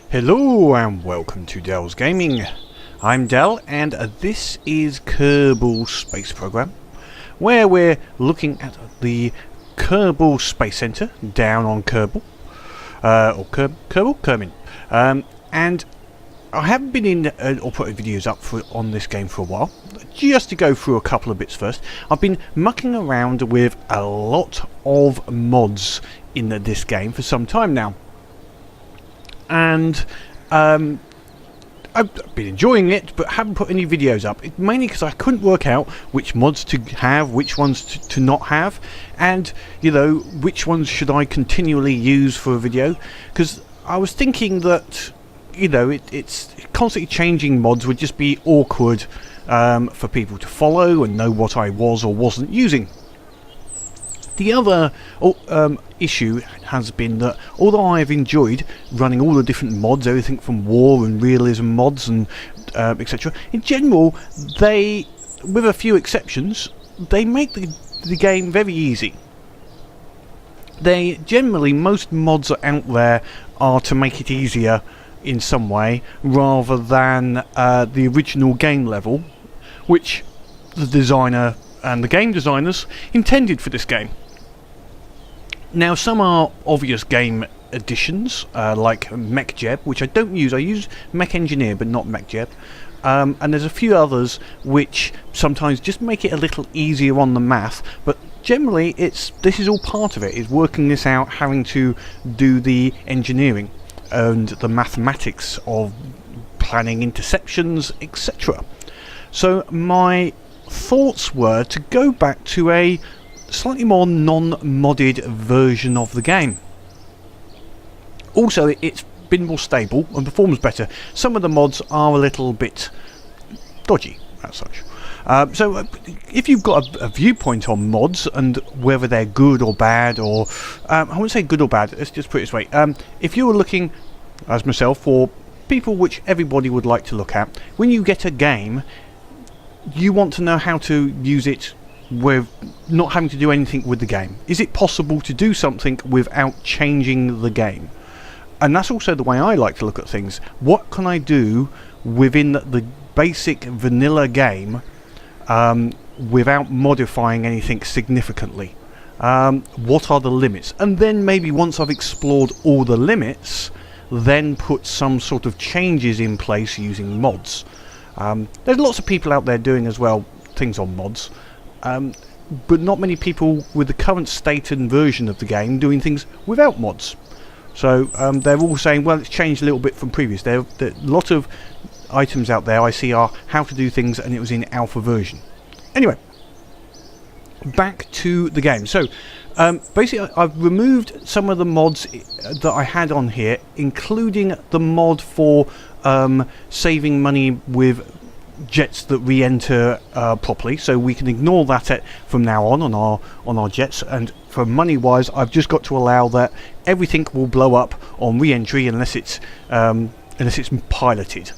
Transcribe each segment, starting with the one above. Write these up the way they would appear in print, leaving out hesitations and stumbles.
Hello and welcome to Dell's Gaming. I'm Dell and this is Kerbal Space Program, where we're looking at the Kerbal Space Center down on Kerbal, Kerbin. And I haven't been in or putting videos up on this game for a while. Just to go through a couple of bits first, I've been mucking around with a lot of mods in this game for some time now. And I've been enjoying it, but haven't put any videos up. Mainly because I couldn't work out which mods to have, which ones to not have, and which ones should I continually use for a video. Because I was thinking that it's constantly changing mods would just be awkward for people to follow and know what I was or wasn't using. The other issue has been that although I've enjoyed running all the different mods, everything from war and realism mods and etc., in general, they, with a few exceptions, they make the game very easy. Most mods out there are to make it easier in some way, rather than the original game level, which the designer and the game designers intended for this game. Now, some are obvious game additions, like MechJeb, which I don't use. I use Mech Engineer, but not MechJeb. And there's a few others which sometimes just make it a little easier on the math, but generally this is all part of it, is working this out, having to do the engineering and the mathematics of planning interceptions, etc. So my thoughts were to go back to a slightly more non-modded version of the game. Also, it's been more stable and performs better. Some of the mods are a little bit dodgy as such. So if you've got a viewpoint on mods and whether they're good or bad, or I wouldn't say good or bad, let's just put it this way. If you were looking, as myself, for people which everybody would like to look at, when you get a game, you want to know how to use it with not having to do anything with the game. Is it possible to do something without changing the game? And that's also the way I like to look at things. What can I do within the basic vanilla game without modifying anything significantly? What are the limits? And then maybe once I've explored all the limits, then put some sort of changes in place using mods. There's lots of people out there doing as well things on mods, but not many people with the current state and version of the game doing things without mods. So they're all saying, well, it's changed a little bit from previous. There are a lot of items out there I see are how to do things, and it was in alpha version. Anyway, back to the game. So basically I've removed some of the mods that I had on here, including the mod for saving money with jets that re-enter properly, so we can ignore that from now on our jets. And for money wise, I've just got to allow that everything will blow up on re-entry unless it's piloted.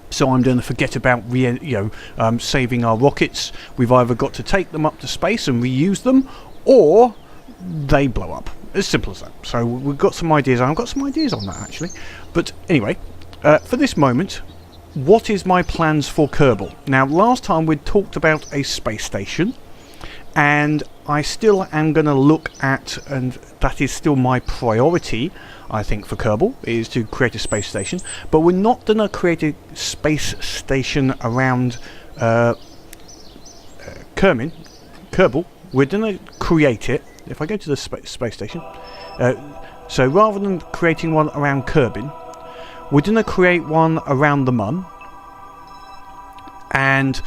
So I'm going to forget about saving our rockets. We've either got to take them up to space and reuse them, or they blow up. As simple as that. So we've got some ideas. I've got some ideas on that actually. But anyway, for this moment, what is my plans for Kerbal? Now, last time we talked about a space station, and I still am going to look at, and that is still my priority, I think, for Kerbal, is to create a space station. But we're not going to create a space station around Kerbal. We're going to create it. If I go to the space station, so rather than creating one around Kerbin, we're going to create one around the Mun. And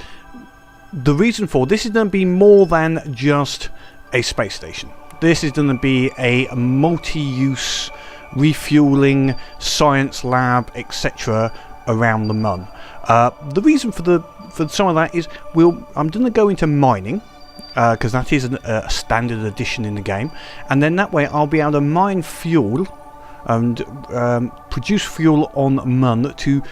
the reason for this is going to be more than just a space station. This is going to be a multi-use refueling science lab, etc. around the Mun. The reason for some of that is I'm going to go into mining, because that is a standard addition in the game, and then that way I'll be able to mine fuel and produce fuel on Mun to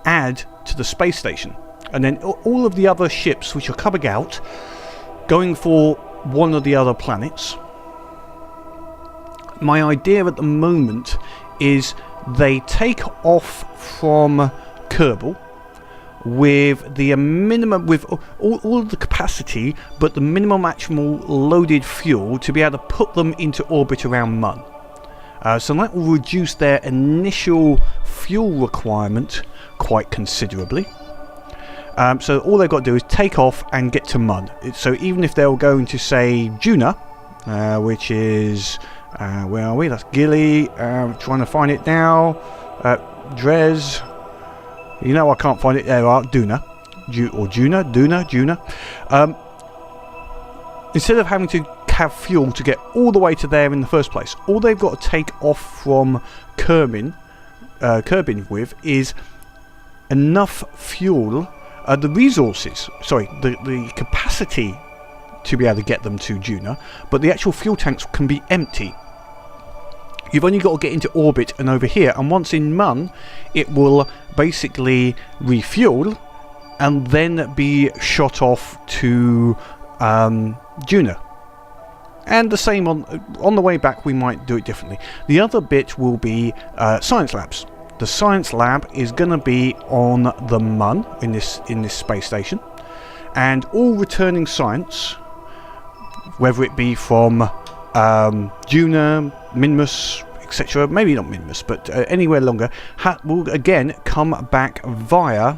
add to the space station. And then all of the other ships which are coming out, going for one of the other planets, my idea at the moment is they take off from Kerbal with the minimum, with all of the capacity, but the minimum actual loaded fuel to be able to put them into orbit around Mun. So that will reduce their initial fuel requirement quite considerably. So all they've got to do is take off and get to Mun. So even if they were going to, say, Juna, which is, where are we? That's Gilly. Trying to find it now. Drez. You know I can't find it. There are Duna. Duna. Instead of having to have fuel to get all the way to there in the first place, all they've got to take off from Kerbin with is enough fuel, the resources, sorry, the capacity to be able to get them to Juna, but the actual fuel tanks can be empty. You've only got to get into orbit and over here, and once in Mun, it will basically refuel and then be shot off to Juna. And the same on the way back, we might do it differently. The other bit will be science labs. The science lab is going to be on the Mun in this space station, and all returning science, whether it be from Juna, Minmus, etc., maybe not Minmus, but anywhere longer, will again come back via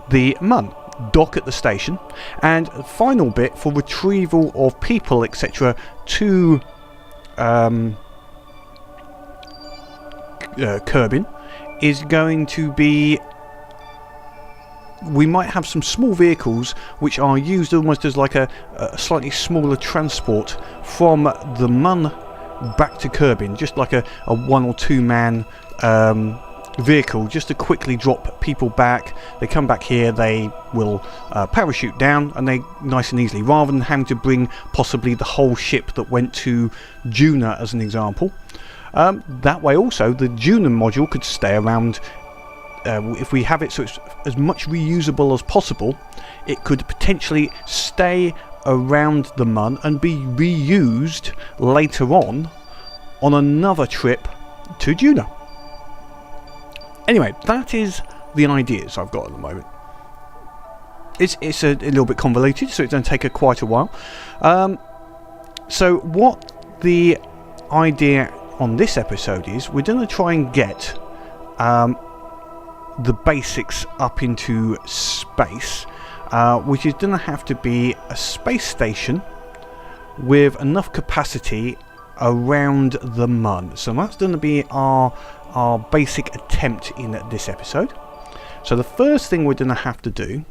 the Mun. Dock at the station, and final bit for retrieval of people, etc., to Kerbin is going to be, we might have some small vehicles which are used almost as like a slightly smaller transport from the Mun back to Kerbin, just like a 1 or 2 man vehicle, just to quickly drop people back. They come back here, they will parachute down, and they nice and easily, rather than having to bring possibly the whole ship that went to Juna as an example. That way also the Juna module could stay around. If we have it so it's as much reusable as possible, it could potentially stay around the Mun and be reused later on another trip to Juna. Anyway, that is the ideas I've got at the moment. It's a little bit convoluted, so it's going to take quite a while. So what the idea on this episode is, we're going to try and get the basics up into space, which is going to have to be a space station with enough capacity around the Mun. So that's going to be our basic attempt in this episode. So the first thing we're going to have to do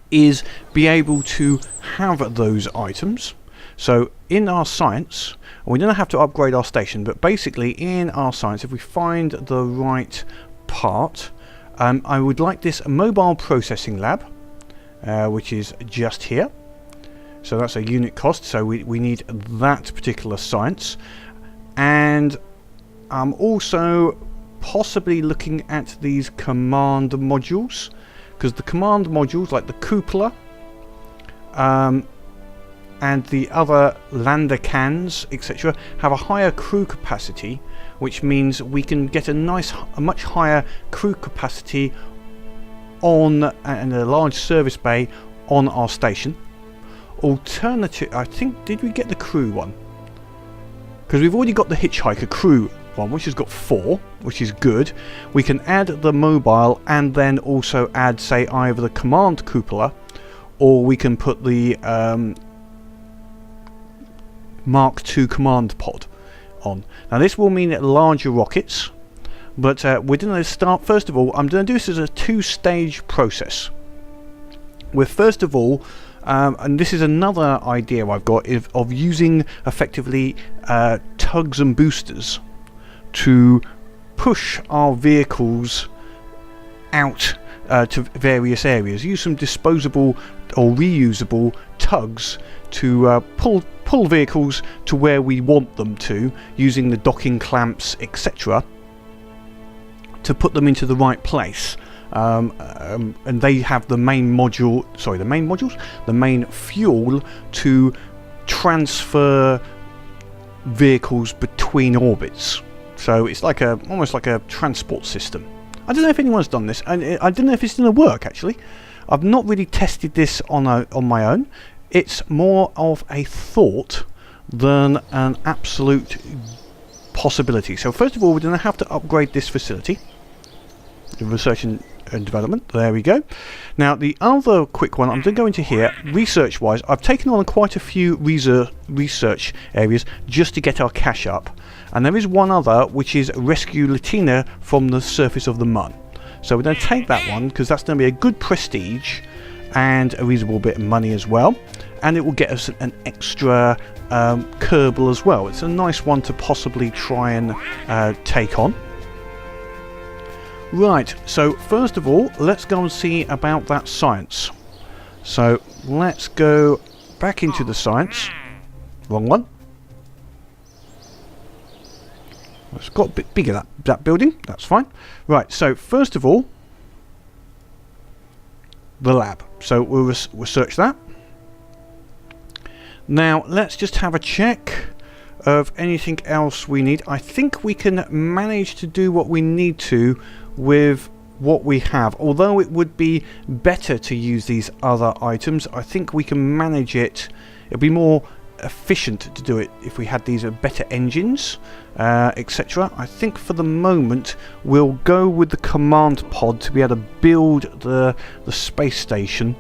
is be able to have those items. So in our science, we're going to have to upgrade our station, but basically in our science, if we find the right part, I would like this mobile processing lab, which is just here. So that's a unit cost, so we need that particular science. And I'm also possibly looking at these command modules, because the command modules like the cupola and the other lander cans, etc., have a higher crew capacity, which means we can get a much higher crew capacity on and a large service bay on our station. Alternative, I think, did we get the crew one? Because we've already got the hitchhiker crew one, which has got 4, which is good. We can add the mobile and then also add, say, either the command cupola, or we can put the Mark II command pod on. Now this will mean larger rockets, but we're going to start, first of all, I'm going to do this as a 2-stage process. We're first of all, and this is another idea I've got, of using effectively tugs and boosters to push our vehicles out to various areas. Use some disposable or reusable tugs to pull vehicles to where we want them to, using the docking clamps, etc., to put them into the right place. And they have the main fuel to transfer vehicles between orbits. So it's like almost like a transport system. I don't know if anyone's done this, and I don't know if it's going to work actually. I've not really tested this on my own. It's more of a thought than an absolute possibility. So first of all, we're going to have to upgrade this facility, the research and development. There we go. Now the other quick one, I'm going to go into here. Research wise, I've taken on quite a few research areas just to get our cash up, and there is one other which is rescue Latina from the surface of the Mun. So we're going to take that one because that's going to be a good prestige and a reasonable bit of money as well, and it will get us an extra Kerbal as well. It's a nice one to possibly try and take on. Right, so first of all, let's go and see about that science. So let's go back into the science. Wrong one. It's got a bit bigger, that building. That's fine. Right, so first of all, the lab. So we'll research that. Now let's just have a check of anything else we need. I think we can manage to do what we need to with what we have. Although it would be better to use these other items, I think we can manage it. It'll be more efficient to do it if we had these better engines, etc. I think for the moment we'll go with the command pod to be able to build the space station,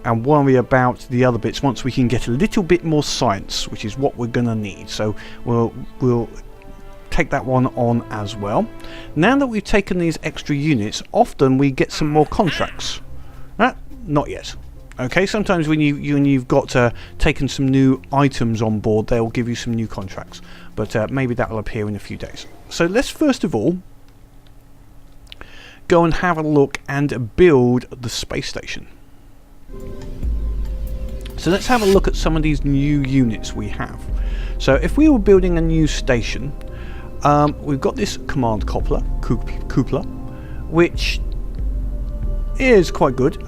and worry about the other bits once we can get a little bit more science, which is what we're gonna need. So we'll take that one on as well. Now that we've taken these extra units, often we get some more contracts. Not yet. Okay, sometimes when you've got taken some new items on board, they'll give you some new contracts, but maybe that will appear in a few days. So let's first of all go and have a look and build the space station. So let's have a look at some of these new units we have. So if we were building a new station, we've got this command cupola, which is quite good.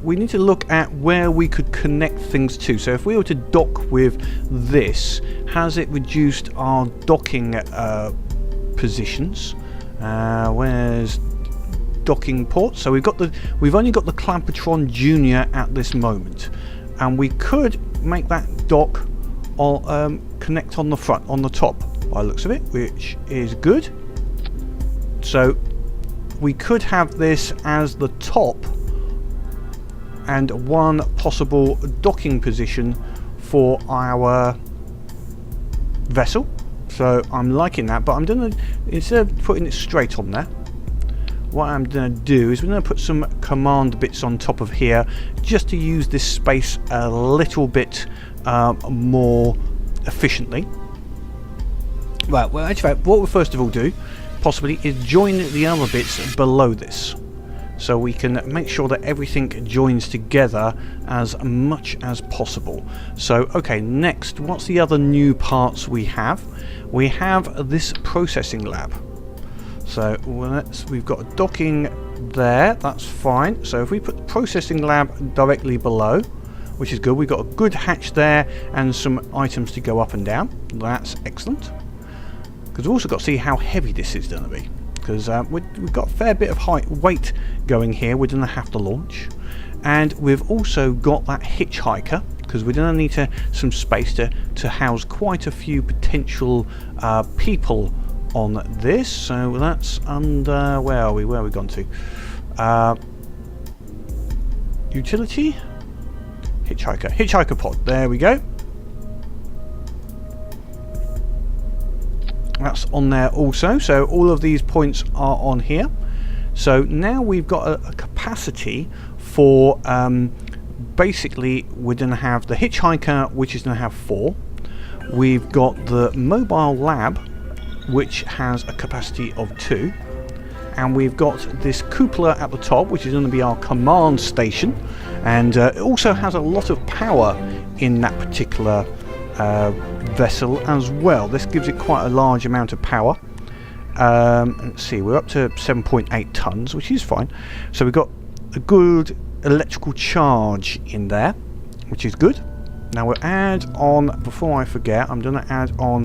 We need to look at where we could connect things to. So if we were to dock with this, has it reduced our docking positions? Where's docking ports? So we've only got the Clampetron Junior at this moment, and we could make that dock or connect on the front, on the top, by the looks of it, which is good. So we could have this as the top and one possible docking position for our vessel. So I'm liking that, but I'm gonna, instead of putting it straight on there, what I'm gonna do is we're gonna put some command bits on top of here just to use this space a little bit more efficiently. Right, well actually what we'll first of all do possibly is join the other bits below this, so we can make sure that everything joins together as much as possible. So okay, next, what's the other new parts we have? We have this processing lab. So we've got a docking there, that's fine. So if we put the processing lab directly below, which is good, we've got a good hatch there and some items to go up and down. That's excellent. Because we've also got to see how heavy this is going to be. Because we've got a fair bit of weight going here we're going to have to launch. And we've also got that hitchhiker, because we're going to need some space to house quite a few potential people on this. So that's under, where are we gone to? Utility? Hitchhiker pod, there we go. That's on there also, so all of these points are on here. So now we've got a capacity for basically we're going to have the hitchhiker, which is going to have 4. We've got the mobile lab, which has a capacity of 2, and we've got this cupola at the top, which is going to be our command station, and it also has a lot of power in that particular vessel as well. This gives it quite a large amount of power. Let's see, we're up to 7.8 tons, which is fine. So we've got a good electrical charge in there, which is good. Now we'll add on, before I forget, I'm going to add on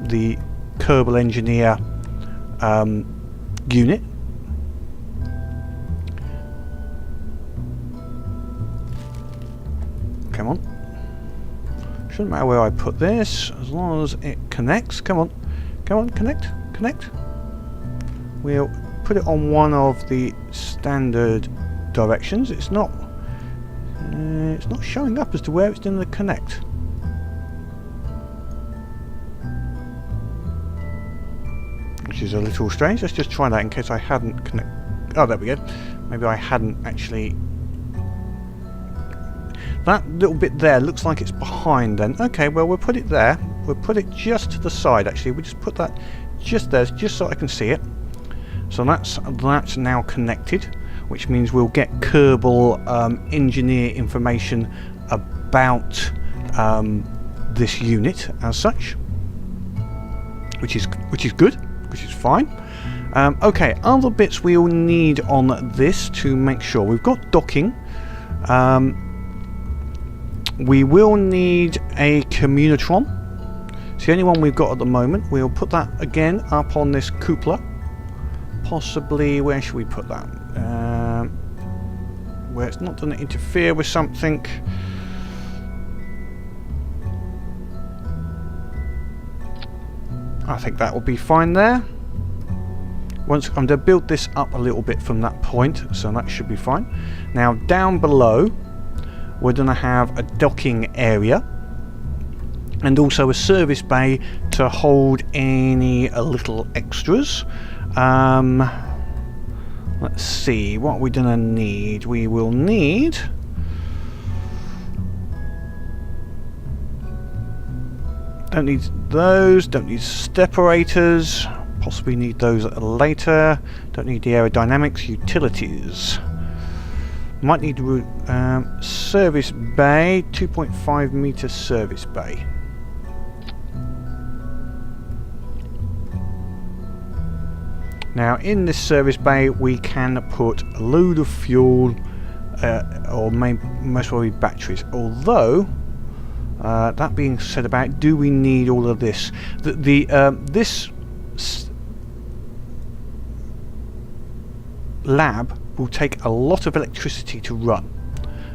the Kerbal engineer unit. Come on. Shouldn't matter where I put this, as long as it connects. Come on. Come on, connect. Connect. We'll put it on one of the standard directions. It's not showing up as to where it's going to connect. Which is a little strange. Let's just try that in case I hadn't connect. Oh, there we go. Maybe I hadn't actually. That little bit there looks like it's behind then. Okay, well we'll put it there. We'll put it just to the side actually. We'll just put that just there, just so I can see it. So that's now connected, which means we'll get Kerbal engineer information about this unit as such, which is good, which is fine. Okay, other bits we'll need on this to make sure we've got docking. We will need a communitron. It's the only one we've got at the moment. We'll put that again up on this cupola. Possibly, where should we put that? Where it's not going to interfere with something. I think that will be fine there. Once I'm going to build this up a little bit from that point, so that should be fine. Now down below, we're going to have a docking area and also a service bay to hold any little extras. Let's see, what we're going to need. We will need don't need those, don't need separators, possibly need those later, don't need the aerodynamics, utilities. Might need service bay, 2.5 meter service bay. Now in this service bay we can put a load of fuel or most probably batteries, although that being said about, do we need all of this? This lab will take a lot of electricity to run,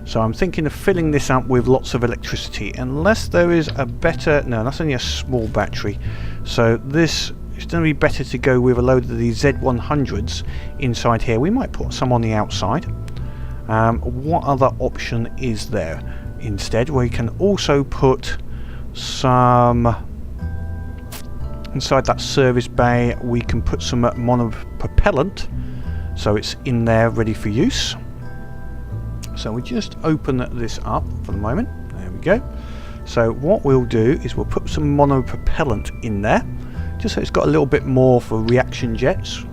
so I'm thinking of filling this up with lots of electricity, unless there is a better. No, that's only a small battery, so this it's going to be better to go with a load of these Z100s inside here. We might put some on the outside. What other option is there instead? We can also put some inside that service bay. We can put some monopropellant, so it's in there ready for use. So we just open this up for the moment. There we go. So what we'll do is we'll put some monopropellant in there, just so it's got a little bit more for reaction jets.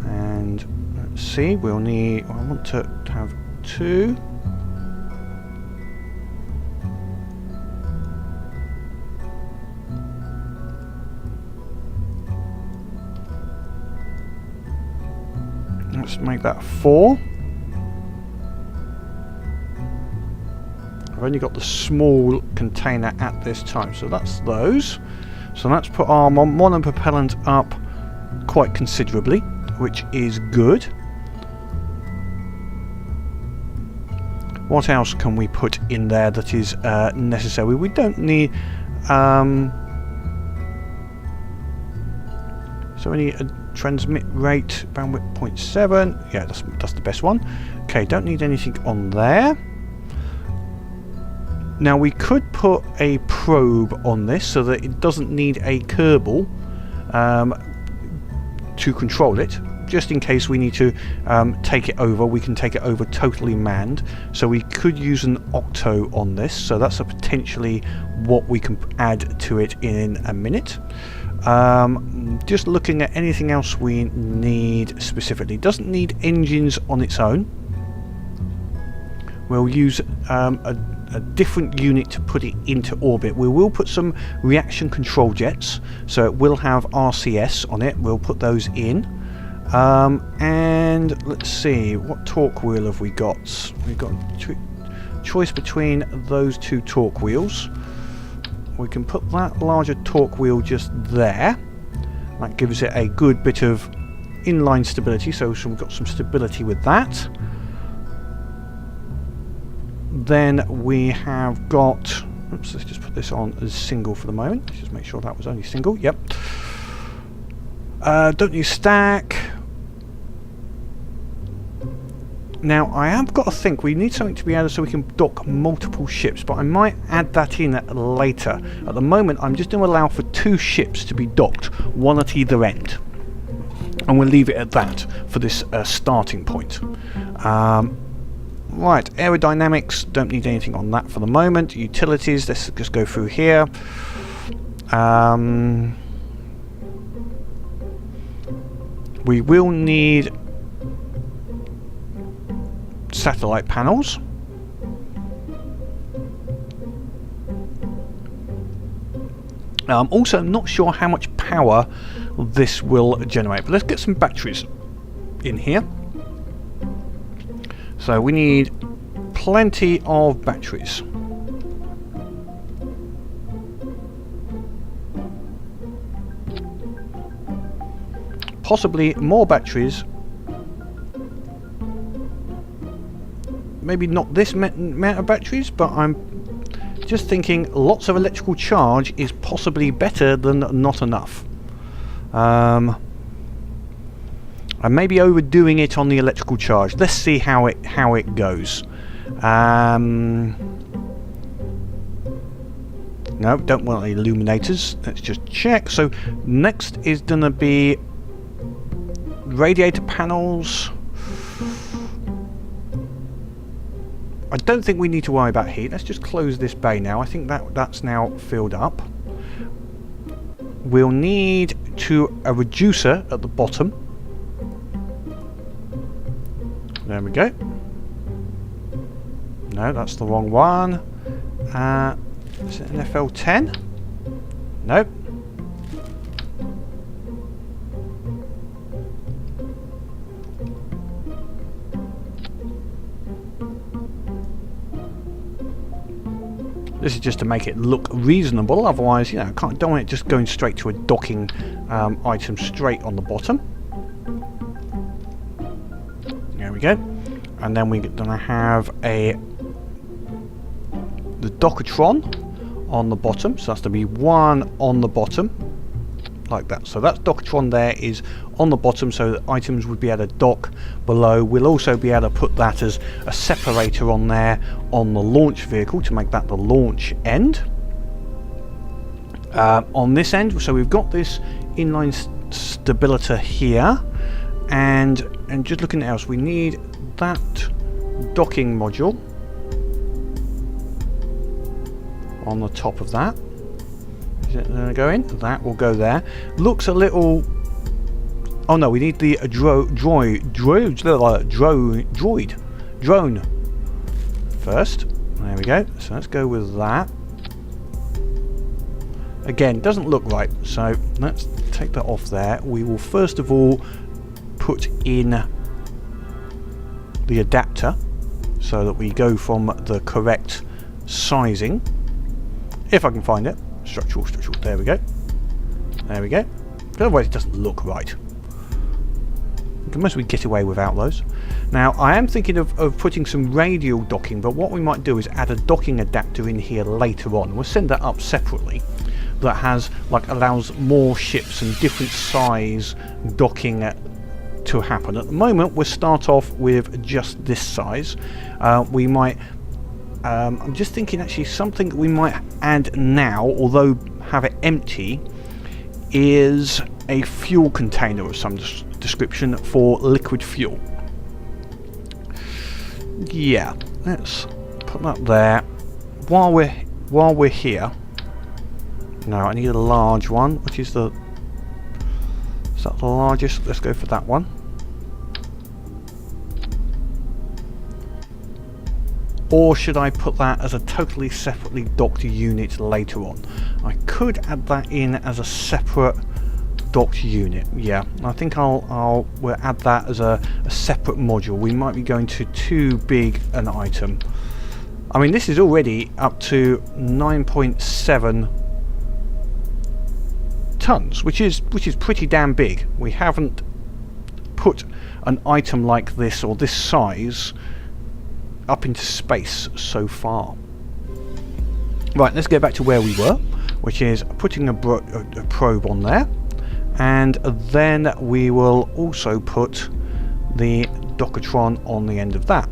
And let's see, we'll need, I want to have 2. Let's make that 4. I've only got the small container at this time, so that's those. So let's put our monopropellant up quite considerably, which is good. What else can we put in there that is necessary? We don't need. So any transmit rate bandwidth 0.7. Yeah, that's the best one. Okay, don't need anything on there. Now we could put a probe on this so that it doesn't need a Kerbal to control it. Just in case we need to take it over, we can take it over totally manned. So we could use an octo on this. So that's potentially what we can add to it in a minute. Just looking at anything else we need specifically. Doesn't need engines on its own. We'll use a different unit to put it into orbit. We will put some reaction control jets, so it will have RCS on it. We'll put those in. And let's see, what torque wheel have we got? We've got choice between those two torque wheels. We can put that larger torque wheel just there. That gives it a good bit of inline stability, so we've got some stability with that. Then we have got, oops, let's just put this on as single for the moment. Let's just make sure that was only single. Yep. Don't use stack. Now I have got to think we need something to be able so we can dock multiple ships, but I might add that in later. At the moment I'm just going to allow for 2 ships to be docked, one at either end, and we'll leave it at that for this starting point. Right, aerodynamics, don't need anything on that for the moment. Utilities, let's just go through here. We will need satellite panels. I'm also not sure how much power this will generate, but let's get some batteries in here. So we need plenty of batteries. Possibly more batteries. Maybe not this amount of batteries, but I'm just thinking lots of electrical charge is possibly better than not enough. I may be overdoing it on the electrical charge. Let's see how it goes. No, don't want any illuminators. Let's just check. So next is gonna be radiator panels. I don't think we need to worry about heat. Let's just close this bay now. I think that's now filled up. We'll need a reducer at the bottom. There we go. No, that's the wrong one. Is it an FL10? Nope. This is just to make it look reasonable, otherwise, you know, don't want it just going straight to a docking item straight on the bottom. There we go. And then we're going to have the Dockatron on the bottom, so that's to be one on the bottom, like that. So that Dockatron there is on the bottom, so that items would be able to dock below. We'll also be able to put that as a separator on there on the launch vehicle to make that the launch end. On this end, so we've got this inline stabilizer here, and just looking at else, we need that docking module on the top of that. Is it going to go in? That will go there. Looks a little... Oh no, we need the drone first. There we go. So let's go with that. Again, doesn't look right, so let's take that off there. We will first of all put in the adapter so that we go from the correct sizing. If I can find it. Structural. There we go. There we go. Otherwise it doesn't look right. We can mostly get away without those. Now I am thinking of putting some radial docking, but what we might do is add a docking adapter in here later on. We'll send that up separately. That has, like, allows more ships and different size docking to happen. At the moment we'll start off with just this size. We might I'm just thinking actually something we might add now, although have it empty, is a fuel container of some description for liquid fuel. Yeah, let's put that there. While we're here, no, I need a large one. Which is the? Is that the largest? Let's go for that one. Or should I put that as a totally separately docked unit later on? I could add that in as a separate docked unit. Yeah, I think we'll add that as a separate module. We might be going to too big an item. I mean, this is already up to 9.7 tons, which is pretty damn big. We haven't put an item like this or this size up into space so far. Right, let's get back to where we were, which is putting a probe on there, and then we will also put the Dockertron on the end of that.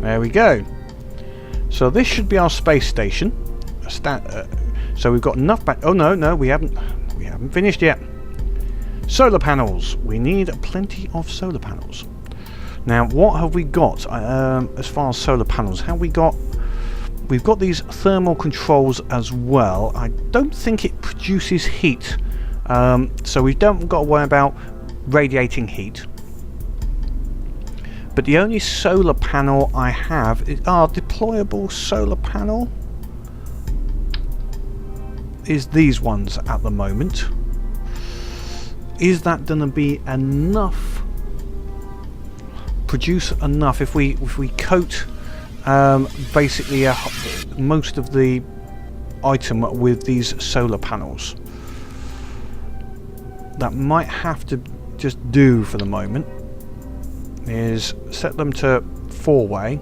There we go. So this should be our space station. So we've got enough back. Oh no, we haven't finished yet. Solar panels. We need plenty of solar panels. Now, what have we got as far as solar panels? We've got these thermal controls as well. I don't think it produces heat, so we don't got to worry about radiating heat. But the only solar panel I have is our deployable solar panel. Is these ones at the moment. Is that going to be enough? Produce enough if we coat basically most of the item with these solar panels? That might have to just do for the moment. Is set them to 4-way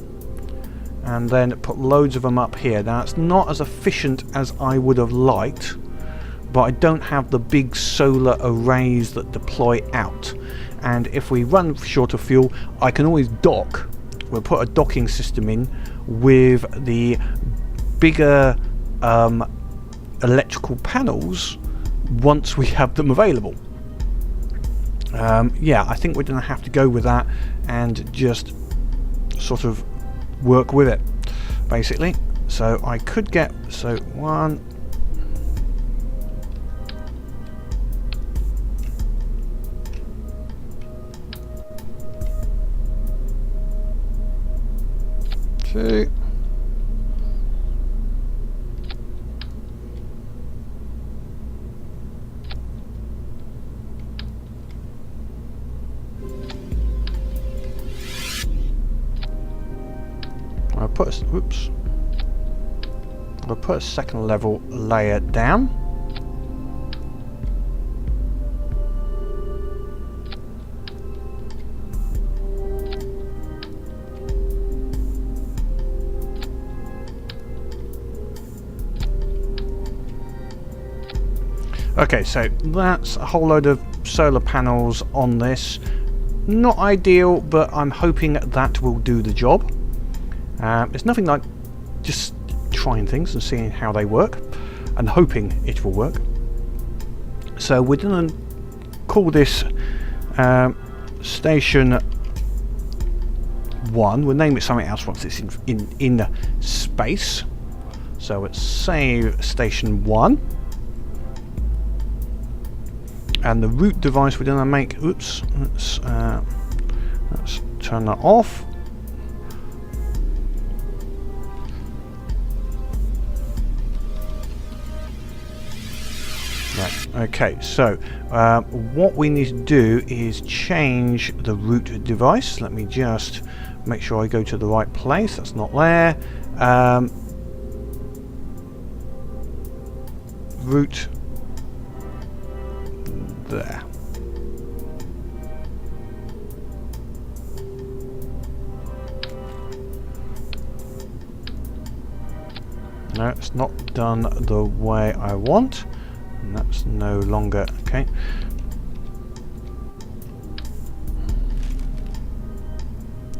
and then put loads of them up here. Now it's not as efficient as I would have liked, but I don't have the big solar arrays that deploy out, and if we run short of fuel I can always dock. We'll put a docking system in with the bigger electrical panels once we have them available. Yeah, I think we're going to have to go with that and just sort of work with it, basically. So I could get, so 1, 2, I'll put a second level layer down. Okay, so that's a whole load of solar panels on this. Not ideal, but I'm hoping that will do the job. It's nothing like just trying things and seeing how they work and hoping it will work. So we're going to call this Station 1. We'll name it something else once it's in space. So let's save Station 1. And the root device we're going to make, let's turn that off. Right, okay, so what we need to do is change the root device. Let me just make sure I go to the right place. That's not there. Root there. No, it's not done the way I want. And that's no longer okay.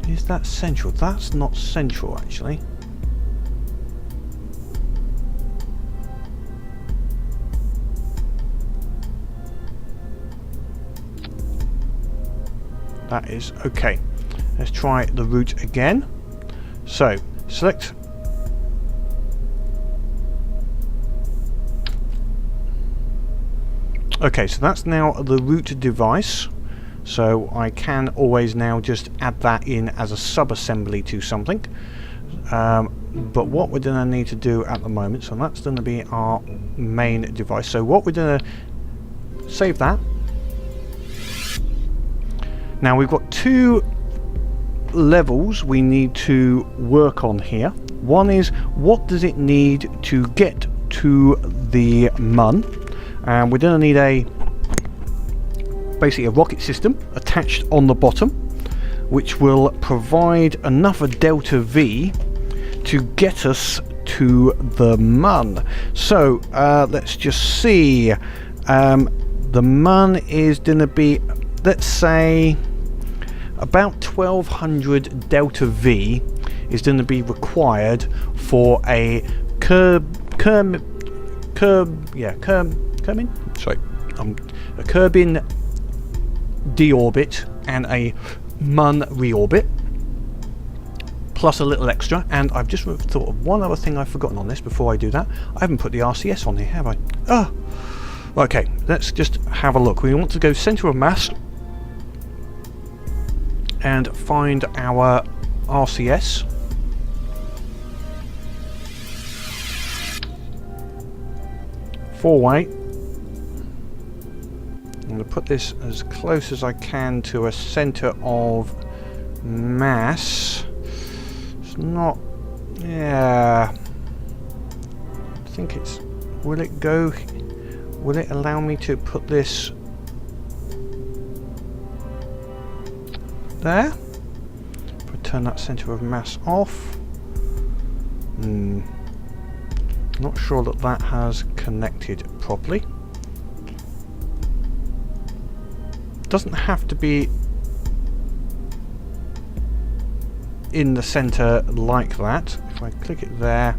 Is that central? That's not central actually. That is okay. Let's try the root again. So select okay, so that's now the root device, so I can always now just add that in as a sub-assembly to something. But what we're going to need to do at the moment, so that's going to be our main device. So what we're going to save that. Now we've got two levels we need to work on here. One is, what does it need to get to the Mun? And we're going to need basically a rocket system attached on the bottom, which will provide enough of delta V to get us to the Mun. So let's just see. The Mun is going to be, let's say, about 1200 delta V is going to be required for a Kerbin deorbit and a Mun reorbit, plus a little extra. And I've just thought of one other thing I've forgotten on this before I do that. I haven't put the RCS on here, have I? Oh, okay, let's just have a look. We want to go center of mass and find our RCS. Four-way. I'm going to put this as close as I can to a center of mass. It's not... yeah... I think it's... will it go... will it allow me to put this... there? If I turn that center of mass off. Not sure that that has connected properly. Doesn't have to be in the center like that. If I click it there,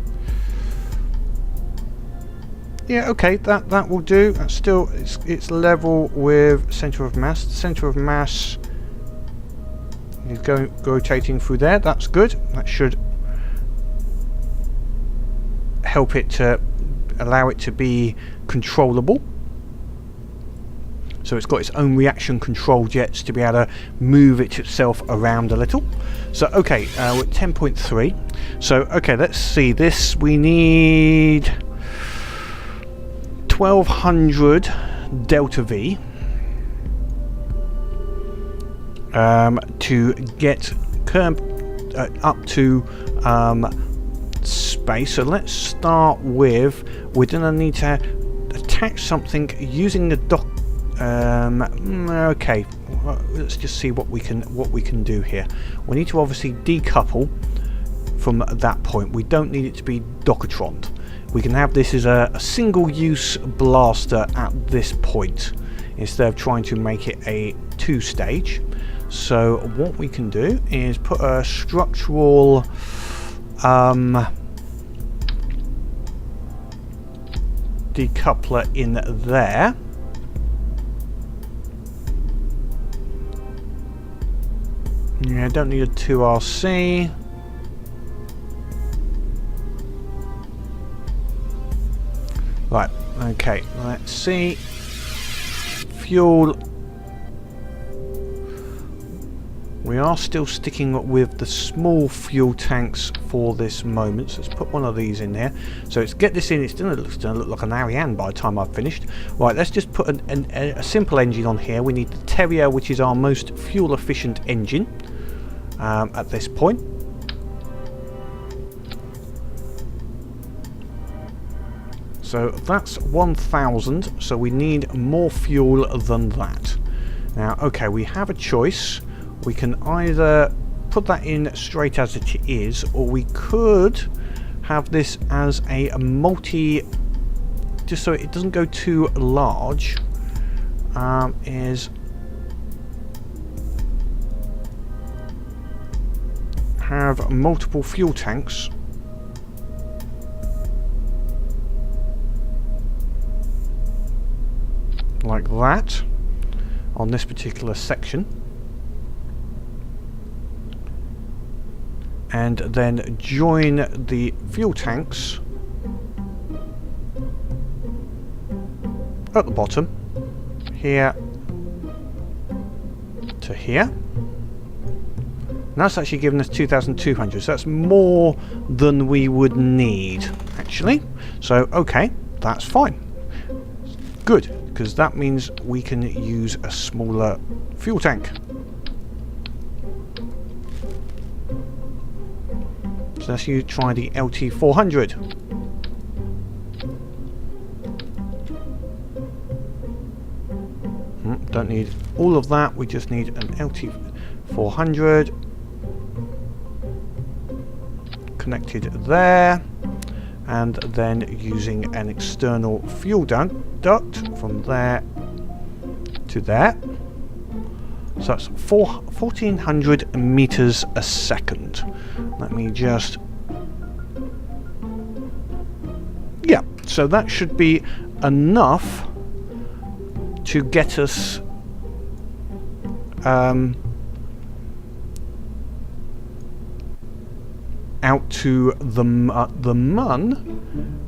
yeah, okay, that will do. That's still it's level with center of mass. The center of mass is rotating through there. That's good. That should help it to allow it to be controllable. So it's got its own reaction control jets to be able to move itself around a little. So okay, we're at 10.3. So okay, let's see this. We need 1200 delta V to get up to space. So let's start with, we're gonna need to attach something using the dock. Okay, well, let's just see what we can do here. We need to obviously decouple from that point. We don't need it to be Dockatroned. We can have this as a single-use blaster at this point instead of trying to make it a two-stage. So what we can do is put a structural decoupler in there. Yeah, don't need a 2RC. Right, okay, let's see. Fuel. We are still sticking with the small fuel tanks for this moment, so let's put one of these in there. So let's get this in. It's going to look like an Ariane by the time I've finished. Right, let's just put a simple engine on here. We need the Terrier, which is our most fuel efficient engine at this point. So that's 1000, so we need more fuel than that. Now, okay, we have a choice. We can either put that in straight as it is, or we could have this as a multi, just so it doesn't go too large, is have multiple fuel tanks like that on this particular section, and then join the fuel tanks at the bottom here to here, And that's actually given us 2,200, so that's more than we would need, actually. So, okay, that's fine. Good, because that means we can use a smaller fuel tank. So let's try the LT400. Don't need all of that, we just need an LT400 connected there, and then using an external fuel duct from there to there. So that's 1,400 meters a second. Let me just... yeah, so that should be enough to get us out to the Mun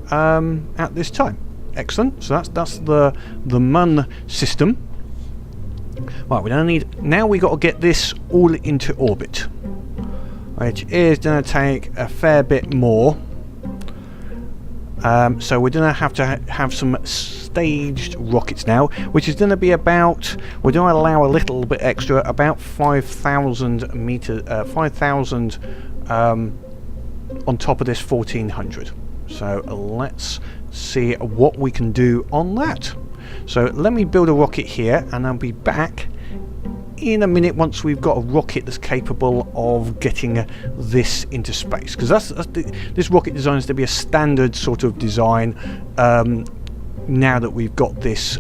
at this time. Excellent. So that's the Mun system. Right, we don't need... now we got to get this all into orbit, which is going to take a fair bit more. So we're going to have some staged rockets now, which is going to be about... we're going to allow a little bit extra, about 5,000 meters, 5,000 on top of this 1,400. So let's see what we can do on that. So let me build a rocket here, and I'll be back in a minute once we've got a rocket that's capable of getting this into space, because this rocket design is to be a standard sort of design now that we've got this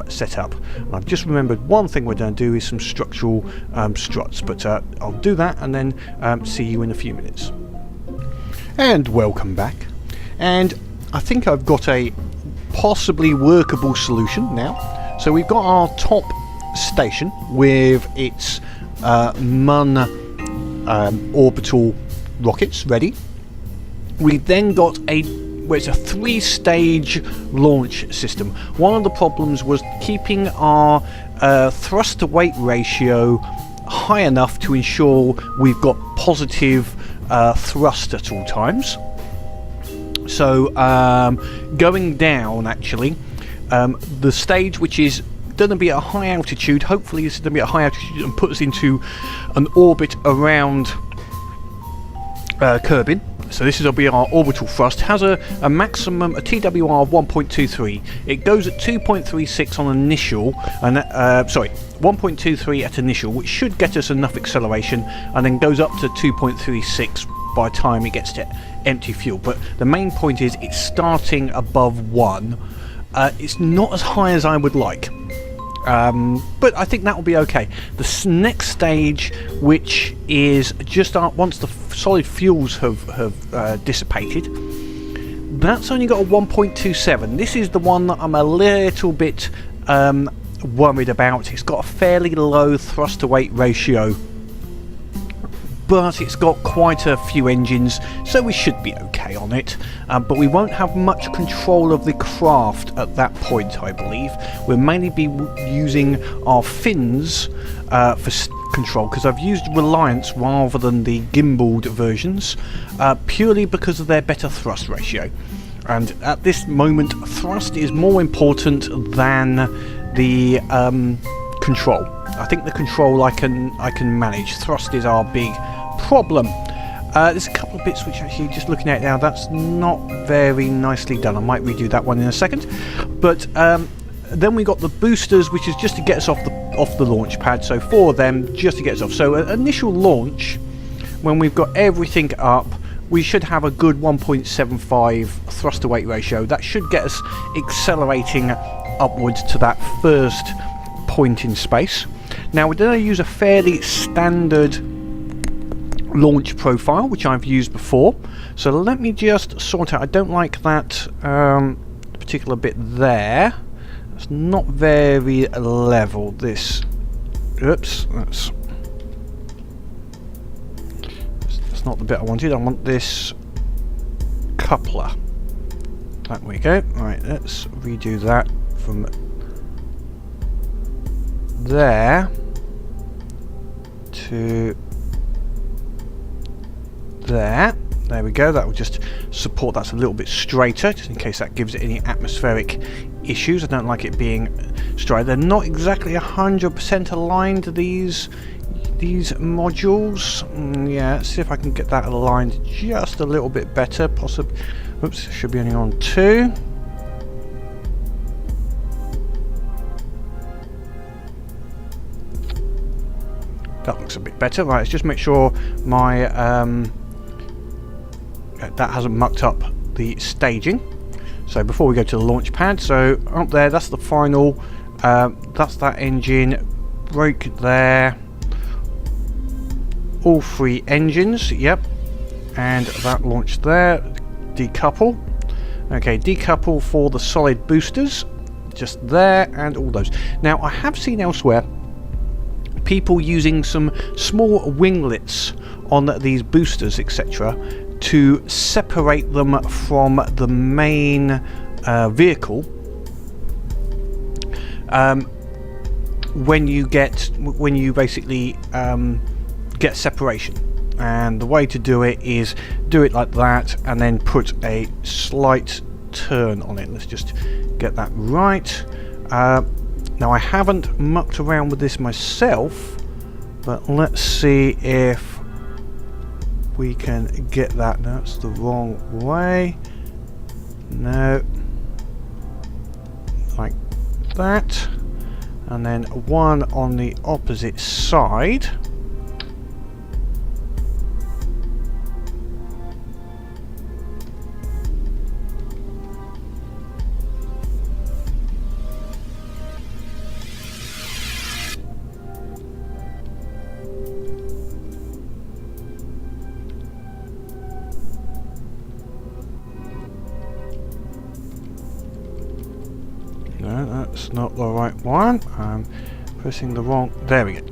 set up. And I've just remembered one thing we're going to do is some structural struts, but I'll do that and then see you in a few minutes. And welcome back. And I think I've got a possibly workable solution now. So we've got our top station with its Mun orbital rockets ready. We've then got it's a 3-stage launch system. One of the problems was keeping our thrust to weight ratio high enough to ensure we've got positive thrust at all times. So going down, actually, the stage which is going to be at a high altitude, hopefully this is going to be at a high altitude and put us into an orbit around Kerbin. So this will be our orbital thrust. Has a maximum, a TWR of 1.23. It goes at 2.36 on initial, and 1.23 at initial, which should get us enough acceleration, and then goes up to 2.36 by the time it gets to empty fuel. But the main point is it's starting above 1. It's not as high as I would like. But I think that will be okay. The next stage, which is just once the solid fuels have dissipated, that's only got a 1.27. This is the one that I'm a little bit worried about. It's got a fairly low thrust to weight ratio, but it's got quite a few engines, so we should be okay on it. But we won't have much control of the craft at that point, I believe. We'll mainly be using our fins for control, because I've used Reliance rather than the gimbaled versions, purely because of their better thrust ratio. And at this moment, thrust is more important than the control. I think the control I can manage. Thrust is our big problem. There's a couple of bits which actually, just looking at it now, that's not very nicely done. I might redo that one in a second. But then we got the boosters, which is just to get us off the launch pad. So 4 of them just to get us off. So initial launch, when we've got everything up, we should have a good 1.75 thrust to weight ratio. That should get us accelerating upwards to that first point in space. Now we're going to use a fairly standard launch profile, which I've used before. So let me just sort out. I don't like that particular bit there. It's not very level. This, oops, that's not the bit I wanted. I want this coupler. There we go. Right, let's redo that from there to there. There we go. That will just support that's a little bit straighter, just in case that gives it any atmospheric issues. I don't like it being straight. They're not exactly 100% aligned, these modules. Yeah, let's see if I can get that aligned just a little bit better. Possibly. Oops, should be only on 2. That looks a bit better. Right, let's just make sure my that hasn't mucked up the staging. So before we go to the launch pad, so up there, that's the final. That's that engine. Brake there. All 3 engines. Yep. And that launch there. Decouple. Okay, decouple for the solid boosters. Just there, and all those. Now I have seen elsewhere people using some small winglets on these boosters, etc., to separate them from the main vehicle when you basically get separation. And the way to do it is do it like that and then put a slight turn on it. Let's just get that right. Now I haven't mucked around with this myself, but let's see if we can get that. No, it's the wrong way. No. Like that. And then one on the opposite side. No, that's not the right one. I'm pressing the wrong... There we go.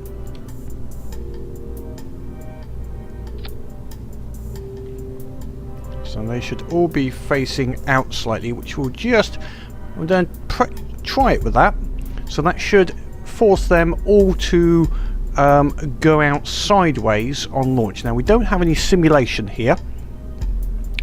So they should all be facing out slightly, which will just... We'll then try it with that. So that should force them all to go out sideways on launch. Now we don't have any simulation here.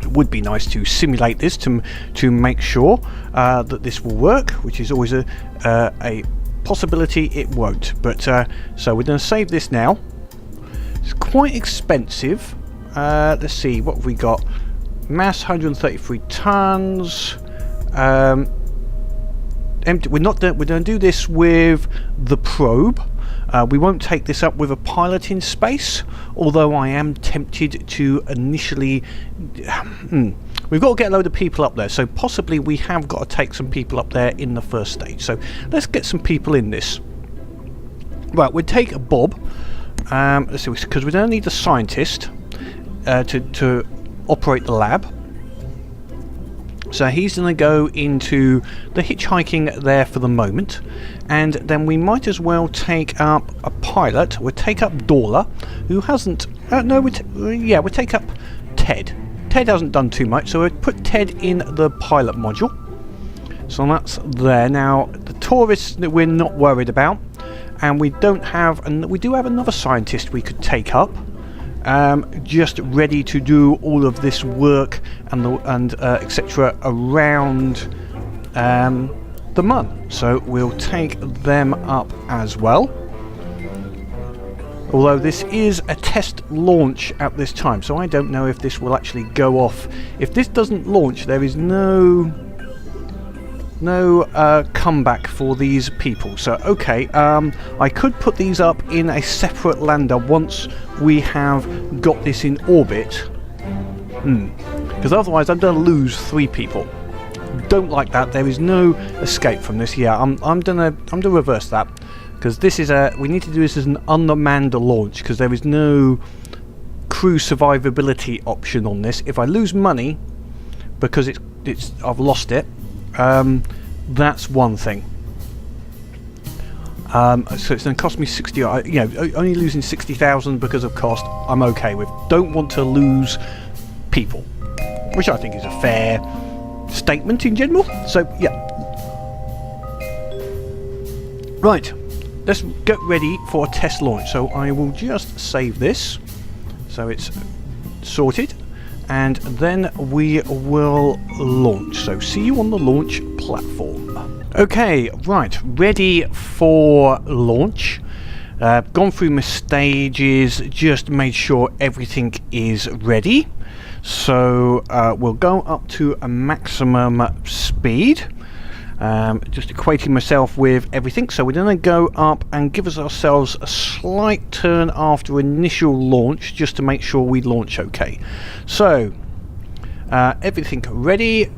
It would be nice to simulate this to make sure that this will work, which is always a possibility it won't. But so we're going to save this now. It's quite expensive. Let's see, what have we got? Mass 133 tons. Empty. We're going to do this with the probe. We won't take this up with a pilot in space, although I am tempted to initially... We've got to get a load of people up there, so possibly we have got to take some people up there in the first stage. So let's get some people in this. Right, we'll take Bob. Let's see, because we don't need a scientist to operate the lab. So he's going to go into the hitchhiking there for the moment, and then we might as well take up a pilot. We'll take up Dorla, who hasn't... we'll take up Ted. Ted hasn't done too much, so we'll put Ted in the pilot module. So that's there. Now, the tourists that we're not worried about, and we don't have... And we do have another scientist we could take up. Just ready to do all of this work and etc. around the Mun. So we'll take them up as well. Although this is a test launch at this time, so I don't know if this will actually go off. If this doesn't launch, there is no comeback for these people. So okay, I could put these up in a separate lander once we have got this in orbit, because otherwise I'm going to lose 3 people. Don't like that. There is no escape from this. Yeah, I'm gonna reverse that, because this is we need to do this as an unmanned launch, because there is no crew survivability option on this. If I lose money because I've lost it, that's one thing. So it's going to cost me 60. Only losing 60,000 because of cost, I'm okay with. Don't want to lose people, which I think is a fair statement in general. So yeah. Right, let's get ready for a test launch. So I will just save this. So it's sorted, and then we will launch. So see you on the launch platform. Okay, right, ready for launch. Gone through my stages, just made sure everything is ready. So we'll go up to a maximum speed, just equating myself with everything. So we're going to go up and give ourselves a slight turn after initial launch, just to make sure we launch okay. So everything ready.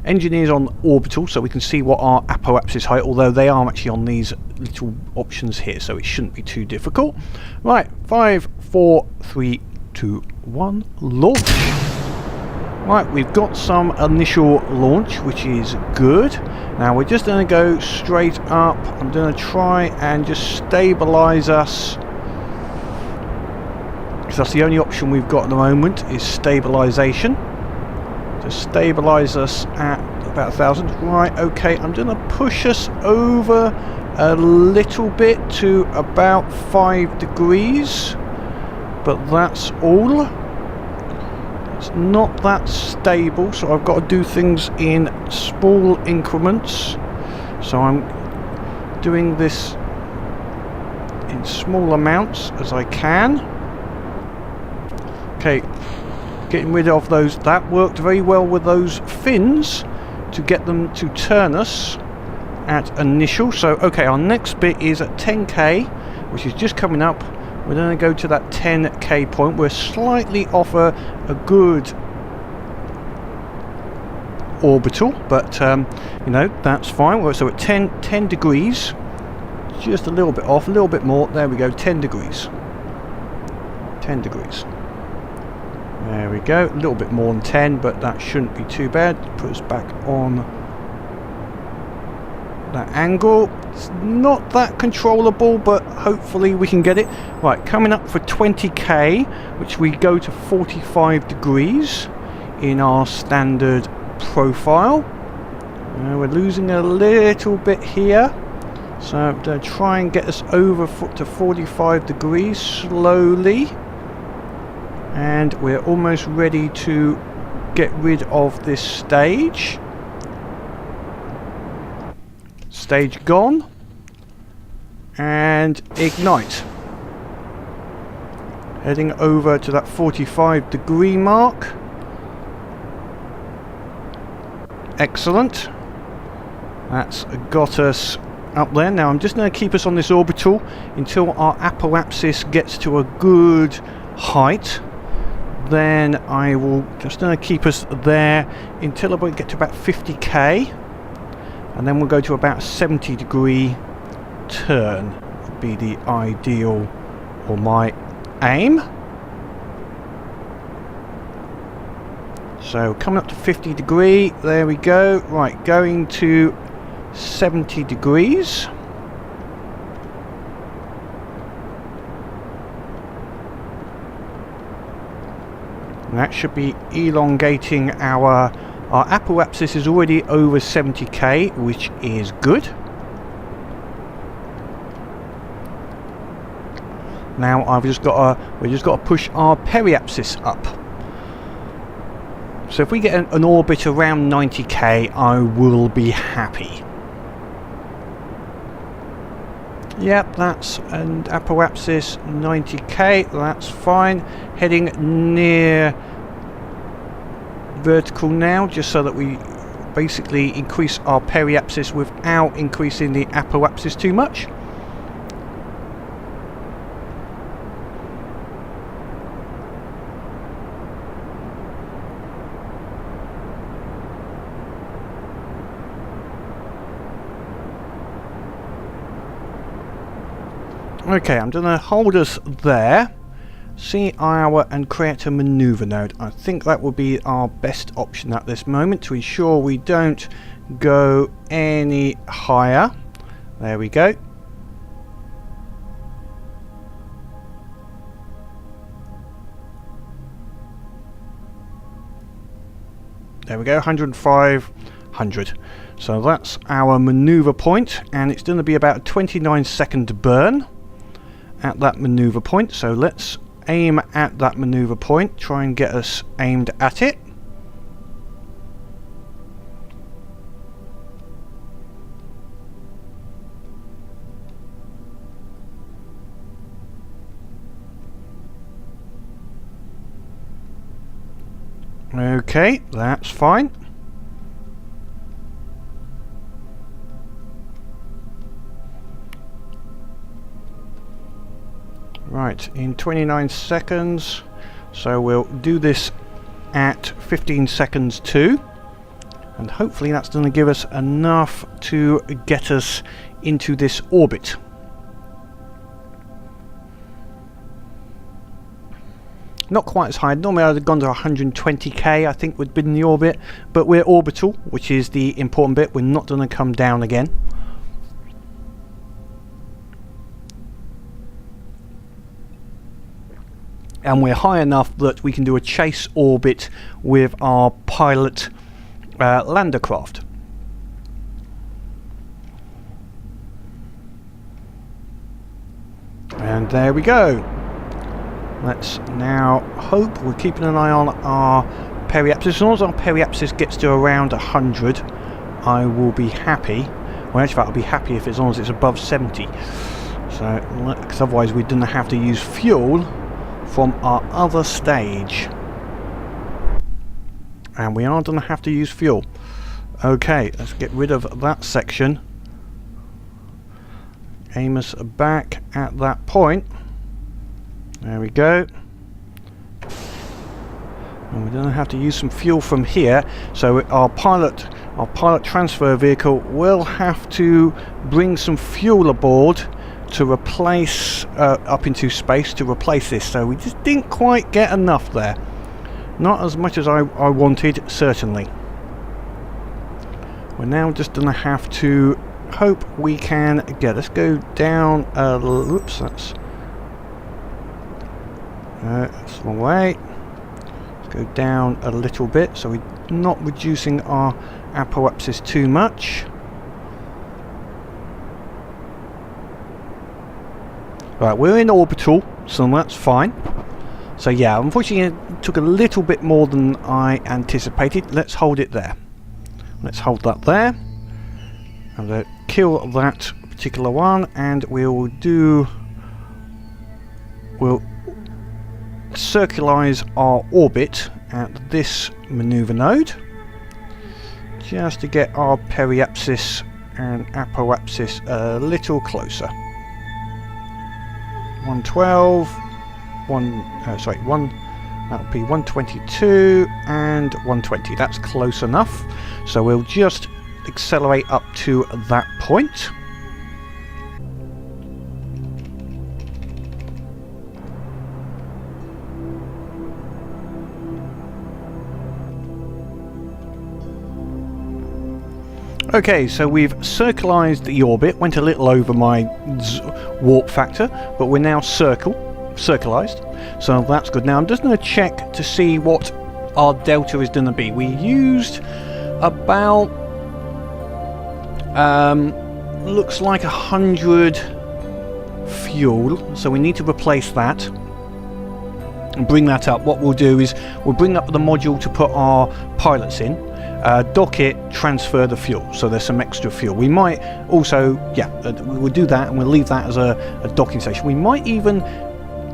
Engineers on orbital, so we can see what our apoapsis height, although they are actually on these little options here, so it shouldn't be too difficult. Right, 5, 4, 3, 2, 1, launch. Right, we've got some initial launch, which is good. Now we're just going to go straight up. I'm going to try and just stabilize us, because that's the only option we've got at the moment, is stabilization. To stabilize us at about 1,000. Right, okay, I'm going to push us over a little bit to about 5 degrees, but that's all. It's not that stable, so I've got to do things in small increments. So I'm doing this in small amounts as I can. Okay, getting rid of those. That worked very well with those fins to get them to turn us at initial. So okay, our next bit is at 10k, which is just coming up. We're going to go to that 10k point. We're slightly off a good orbital, but you know, that's fine. So at 10 degrees, just a little bit off, a little bit more. There we go, 10 degrees. 10 degrees. There we go, a little bit more than 10, but that shouldn't be too bad. Put us back on that angle. It's not that controllable, but hopefully we can get it. Right, coming up for 20k, which we go to 45 degrees in our standard profile. We're losing a little bit here, so I'm going to try and get us over to 45 degrees slowly. And we're almost ready to get rid of this stage. Stage gone. And ignite. Heading over to that 45 degree mark. Excellent. That's got us up there. Now I'm just going to keep us on this orbital until our apoapsis gets to a good height. Then I will just keep us there until I get to about 50k, and then we'll go to about 70 degree turn. Would be the ideal, or my aim. So coming up to 50 degree, there we go. Right, going to 70 degrees. And that should be elongating our apoapsis is already over 70k, which is good. Now we've just got to push our periapsis up. So if we get an orbit around 90k, I will be happy. Yep, that's an apoapsis 90k, that's fine. Heading near vertical now, just so that we basically increase our periapsis without increasing the apoapsis too much. Okay, I'm going to hold us there, see hour and create a maneuver node. I think that would be our best option at this moment to ensure we don't go any higher. There we go. There we go, 105, So that's our maneuver point, and it's going to be about a 29-second burn at that maneuver point. So let's aim at that maneuver point, try and get us aimed at it. Okay, that's fine. Right, in 29 seconds, so we'll do this at 15 seconds too, and hopefully that's going to give us enough to get us into this orbit. Not quite as high. Normally I'd have gone to 120k, I think would have been the orbit, but we're orbital, which is the important bit. We're not going to come down again. And we're high enough that we can do a chase orbit with our pilot lander craft. And there we go. Let's now hope we're keeping an eye on our periapsis. As long as our periapsis gets to around 100, I will be happy. Well, actually, I'll be happy if as long as it's above 70. So, because otherwise we didn't have to use fuel from our other stage, and we are going to have to use fuel. Okay, let's get rid of that section. Aim us back at that point. There we go. And we're going to have to use some fuel from here. So our pilot transfer vehicle will have to bring some fuel aboard to replace up into space to replace this. So we just didn't quite get enough there. Not as much as I wanted, certainly. We're now just going to have to hope we can get. Let's go down. Oops, that's the wrong way. Let's go down a little bit so we're not reducing our apoapsis too much. Right, we're in orbital, so that's fine. So yeah, unfortunately it took a little bit more than I anticipated. Let's hold it there. Let's hold that there. And kill that particular one, and we'll circularize our orbit at this maneuver node, just to get our periapsis and apoapsis a little closer. 112, that would be 122 and 120. That's close enough. So we'll just accelerate up to that point. Okay, so we've circularized the orbit, went a little over my warp factor, but we're now circularized, so that's good. Now I'm just going to check to see what our delta is going to be. We used about, looks like 100 fuel, so we need to replace that and bring that up. What we'll do is we'll bring up the module to put our pilots in. Dock it, transfer the fuel, so there's some extra fuel. We might also, we'll do that and we'll leave that as a docking station. We might even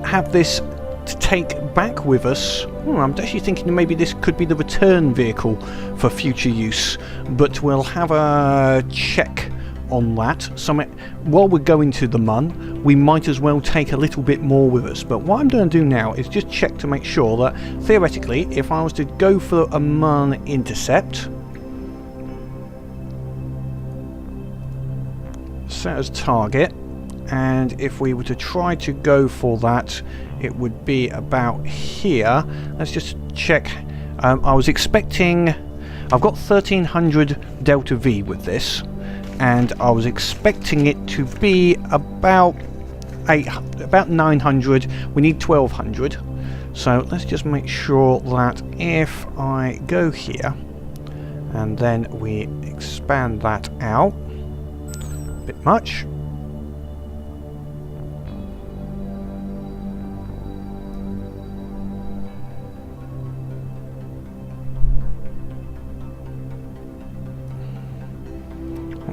have this to take back with us. I'm actually thinking maybe this could be the return vehicle for future use, but we'll have a check on that. So while we're going to the Mun, we might as well take a little bit more with us. But what I'm going to do now is just check to make sure that theoretically, if I was to go for a Mun intercept, set as target, and if we were to try to go for that, it would be about here. Let's just check. I was expecting, I've got 1300 delta V with this, and I was expecting it to be about 900. We need 1200. So let's just make sure that if I go here and then we expand that out a bit much.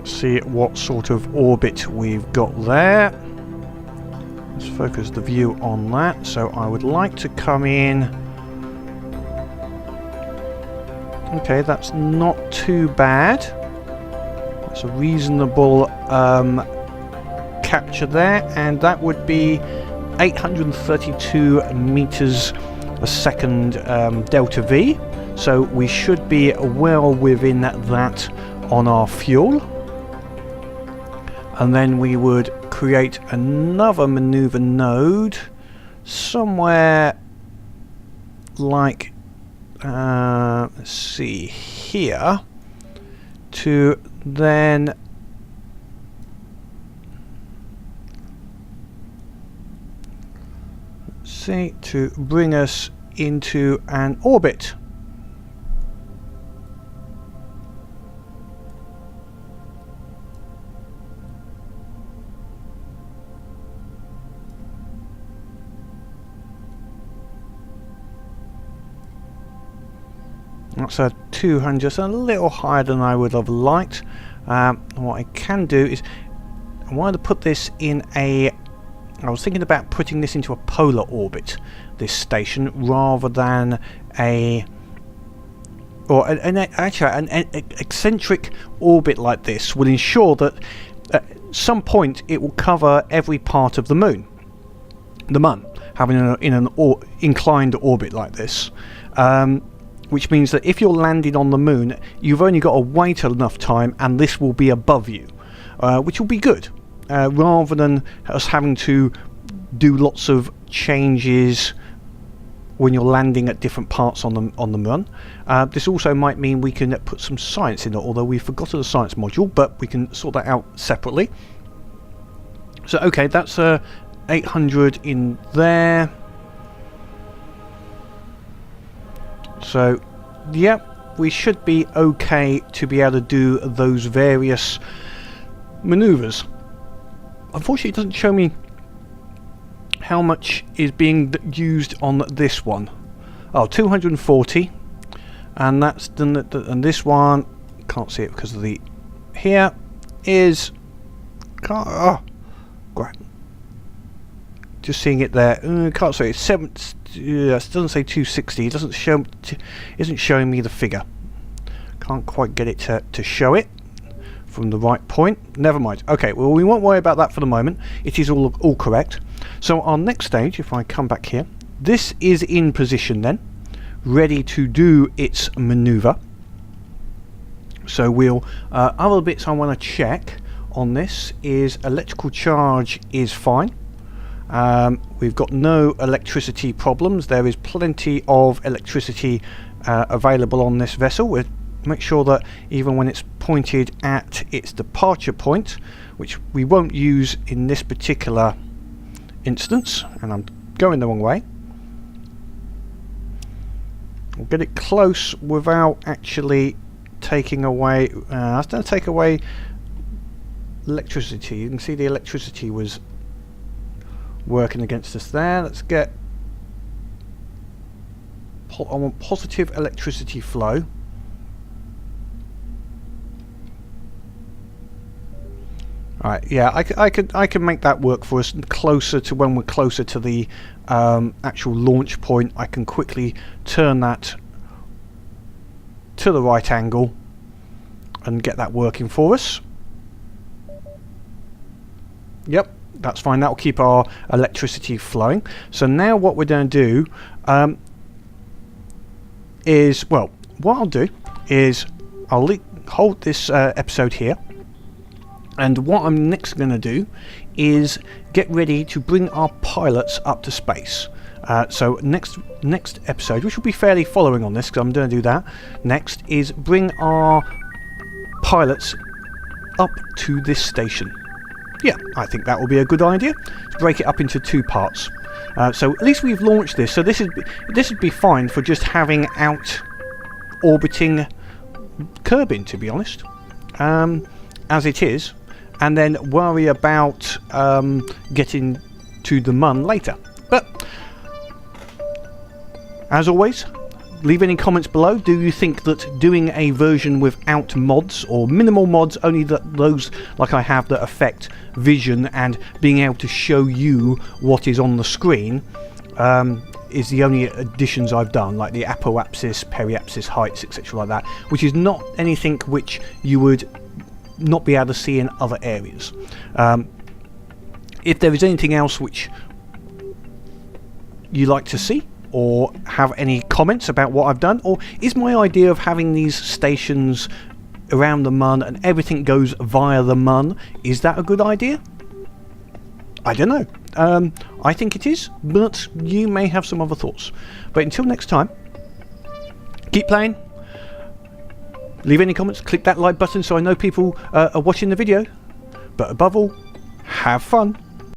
see what sort of orbit we've got there. Let's focus the view on that. So I would like to come in. Okay, that's not too bad. That's a reasonable capture there, and that would be 832 meters a second delta V. So we should be well within that on our fuel. And then we would create another maneuver node somewhere like, let's see here, to then to bring us into an orbit. That's a 200, just a little higher than I would have liked. What I can do is, I wanted to put this in a, I was thinking about putting this into a polar orbit, this station, rather than actually an eccentric orbit like this would ensure that at some point it will cover every part of the moon. The Mun, having an inclined orbit like this. Which means that if you're landing on the moon, you've only got to wait enough time and this will be above you, which will be good, rather than us having to do lots of changes when you're landing at different parts on the moon. This also might mean we can put some science in it, although we've forgotten the science module, but we can sort that out separately. So okay, that's 800 in there. So, yep, we should be okay to be able to do those various maneuvers. Unfortunately, it doesn't show me how much is being used on this one. Oh, 240, and that's done. And this one, can't see it because of the here is. Oh, great. Just seeing it there. Can't see it. It doesn't say 260. It doesn't show. Isn't showing me the figure. Can't quite get it to show it from the right point. Never mind. Okay. Well, we won't worry about that for the moment. It is all correct. So our next stage, if I come back here, this is in position then, ready to do its maneuver. So we'll other bits I want to check on this is electrical charge is fine. We've got no electricity problems. There is plenty of electricity available on this vessel. We'll make sure that even when it's pointed at its departure point, which we won't use in this particular instance, and I'm going the wrong way. We'll get it close without actually taking away. I was going to take away electricity. You can see the electricity was working against us there. Let's get. I want positive electricity flow. Alright, yeah, I can make that work for us closer to when we're closer to the actual launch point. I can quickly turn that to the right angle and get that working for us. Yep, that's fine. That will keep our electricity flowing. So now what we're going to do is, well, what I'll do is I'll hold this episode here. And what I'm next going to do is get ready to bring our pilots up to space. So next episode, which will be fairly following on this, because I'm going to do that next, is bring our pilots up to this station. Yeah, I think that will be a good idea. Let's break it up into two parts. So at least we've launched this. So this would be fine for just having out orbiting Kerbin, to be honest, as it is. And then worry about getting to the Mun later. But as always, leave any comments below. Do you think that doing a version without mods, or minimal mods, only those like I have that affect vision and being able to show you what is on the screen, is the only additions I've done, like the apoapsis, periapsis, heights, etc. like that, which is not anything which you would not be able to see in other areas. If there is anything else which you like to see, or have any comments about what I've done, or is my idea of having these stations around the Mun and everything goes via the Mun, is that a good idea? I don't know. I think it is, but you may have some other thoughts. But until next time, keep playing, leave any comments, click that like button so I know people are watching the video, but above all, have fun.